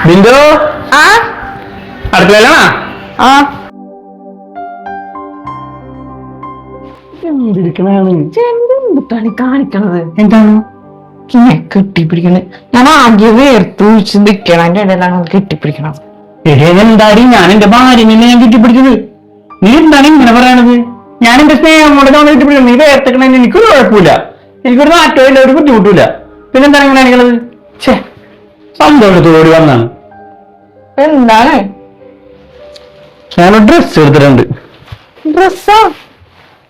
ബിന്ദു ആ അടുക്കളയിലാണോ? ആ എന്താണ് കാണിക്കണത്? എന്താണ് കെട്ടിപ്പിടിക്കണത്? ഞാൻ ആകെ വേർത്ത് ഒഴിച്ച് നിക്കണം. അതിന്റെ ഇടയിലാണ് കെട്ടിപ്പിടിക്കണം. എന്താടി ഞാൻ എന്റെ ഭാര്യനെ ഞാൻ കെട്ടിപ്പിടിച്ചത്? നീ എന്താണ് ഇങ്ങനെ പറയണത്? ഞാൻ എന്റെ സ്നേഹം കൊണ്ട് കെട്ടിപ്പിടിക്കണം. നീ വേർത്തിക്കണ എനിക്കൊരു കുഴപ്പമില്ല, എനിക്കൊരു നാറ്റവും ഇല്ല, ഒരു ബുദ്ധിമുട്ടില്ല. പിന്നെന്താണ് ഇങ്ങനെ കാണിക്കണത്? ഛേ, സന്തോഷത്തോടി വന്നാണ്. എന്താണ്? ഞാനൊരു ഡ്രസ് എടുത്തിട്ടുണ്ട്. ഡ്രസ്സാ?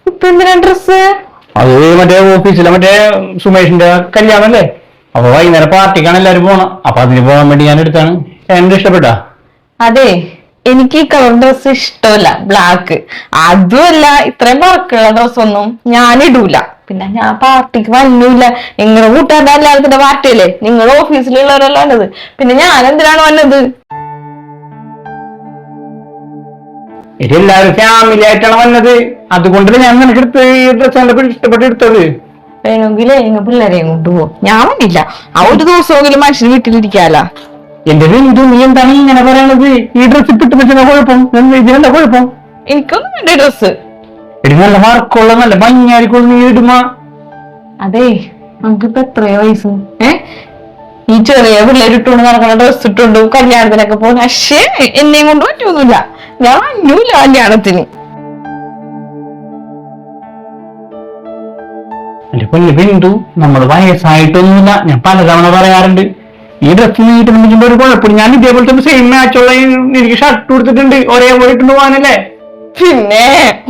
ഇപ്പൊ എന്തിനാ ഡ്രസ്സ്? അത് മറ്റേ ഓഫീസിലെ മറ്റേ സുമേഷിന്റെ കല്യാണല്ലേ, അപ്പൊ വൈകുന്നേരം പാർട്ടിക്കാണ് എല്ലാവരും പോണം. അപ്പൊ അതിന് പോകാൻ വേണ്ടി ഞാൻ എടുത്താണ്. എന്റെ ഇഷ്ടപ്പെട്ടാ? അതെ, എനിക്ക് ഈ കളർ ഡ്രസ് ഇഷ്ടമല്ല, ബ്ലാക്ക്. അതുമല്ല, ഇത്രയും വർക്കുള്ള ഡ്രസ്സൊന്നും ഞാൻ ഇടൂല. പിന്നെ ഞാൻ പാർട്ടിക്ക് വന്നൂല്ല. നിങ്ങളുടെ കൂട്ടുകാരുടെ എല്ലാവർക്കും പാർട്ടിയല്ലേ, നിങ്ങളുടെ ഓഫീസിലുള്ളവരല്ല വന്നത്. പിന്നെ ഞാൻ എന്തിനാണ് വന്നത്? എല്ലാവരും ഫാമിലി ആയിട്ടാണ് വന്നത്. അതുകൊണ്ടല്ലേ ഞാൻ നിനക്ക് എടുത്ത് ഈ ഡ്രസ് ഇഷ്ടപ്പെട്ട് എടുത്തത്. വേണമെങ്കിലേ നിങ്ങൾ പിള്ളേരെയും കൊണ്ടുപോകും. ഞാൻ വന്നില്ല. ആ ഒരു ദിവസമെങ്കിലും മനുഷ്യന് വീട്ടിലിരിക്കാല. എന്റെ ബിന്ദു, നീ എന്താണ് ഇങ്ങനെ പറയണത്? ഈ ഡ്രസ് ഇട്ടിട്ട് പറ്റുന്ന കുഴപ്പം ഇതിനെന്താ കുഴപ്പം? എനിക്കൊന്നും വേണ്ട ഡ്രസ്. എടി, നല്ല വർക്കുള്ള നല്ല ഭംഗിയായിരിക്കും നീ ഇടുമാ. അതെ, നമുക്കിപ്പോ എത്രയോ വയസ്സ്? ഈ ചെറിയ പിള്ളേരിട്ടുകൊണ്ട് നടക്കുന്ന ഡ്രസ് ഇട്ടുണ്ട് കല്യാണത്തിനൊക്കെ പോകുന്ന. പക്ഷേ എന്നെയും കൊണ്ട് പറ്റൊന്നുമില്ല. ഞാൻ വന്നൂല്ല കല്യാണത്തിന്. എന്റെ പൊന്നു ബിന്ദു, നമ്മൾ വയസ്സായിട്ടൊന്നുമില്ല. ഞാൻ പലതവണ പറയാറുണ്ട്, ഈ ഡ്രസ് നീട്ടുമ്പോ ഒരു കുഴപ്പമില്ല. ഞാൻ ഇതേപോലത്തെ സെയിം മാച്ചുള്ള എനിക്ക് ഷർട്ട് കൊടുത്തിട്ടുണ്ട്, ഒരേപോലെ ഇട്ടുണ്ട് പോകാനല്ലേ. പിന്നെ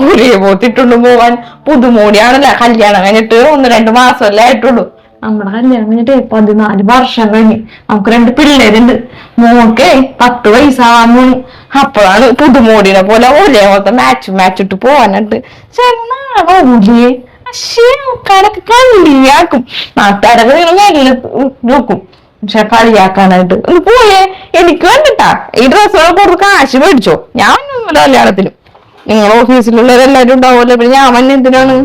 ഒരേപോലത്തെ ഇട്ടുകൊണ്ട് പോവാൻ പുതുമോടിയാണല്ലോ. കല്യാണം കഴിഞ്ഞിട്ട് 1-2 മാസമല്ലേ ആയിട്ടുള്ളൂ. നമ്മുടെ കല്യാണം കഴിഞ്ഞിട്ട് 14 വർഷം കഴിഞ്ഞ്. നമുക്ക് 2 പിള്ളേരുണ്ട്. മോക്കെ 10 വയസ്സാകുന്നു. അപ്പോഴാണ് പുതുമോടിനെ പോലെ ഒരേപോലത്തെ മാച്ചിട്ട് പോവാനായിട്ട് ചെന്നാളൂലേ. പക്ഷേ ആൾക്കാരൊക്കെ കളിയാക്കും. നാട്ടുകാരൊക്കെ നിങ്ങൾ നോക്കും. പക്ഷെ കളിയാക്കാനായിട്ട് ഒന്ന് പോയേ. എനിക്ക് വേണ്ടിട്ടാ ഈ ഡ്രസ്സുകൾ കൊടുത്ത് കാശ് മേടിച്ചോ. ഞാൻ ഒന്നുമില്ല കല്യാണത്തിനും. നിങ്ങൾ ഓഫീസിലുള്ളവരെല്ലാരും ഉണ്ടാവുമല്ലോ. പിന്നെ ഞാൻ വന്നെ എന്തിനാണ്?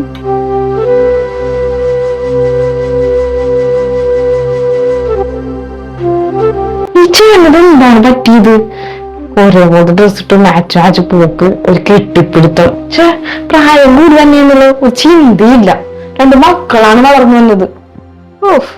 എന്താണ് പറ്റിയത്? ഒരേപോലെ ഡ്രസ് ഇട്ട് മാച്ച് പോക്ക്, ഒരു കെട്ടിപ്പിടുത്തം. പക്ഷെ പ്രായം കൂടി തന്നെയെന്നുള്ള ഒരു ചിന്തയില്ല. 2 മക്കളാണ് വളർന്നു വന്നത്. ഓഹ്,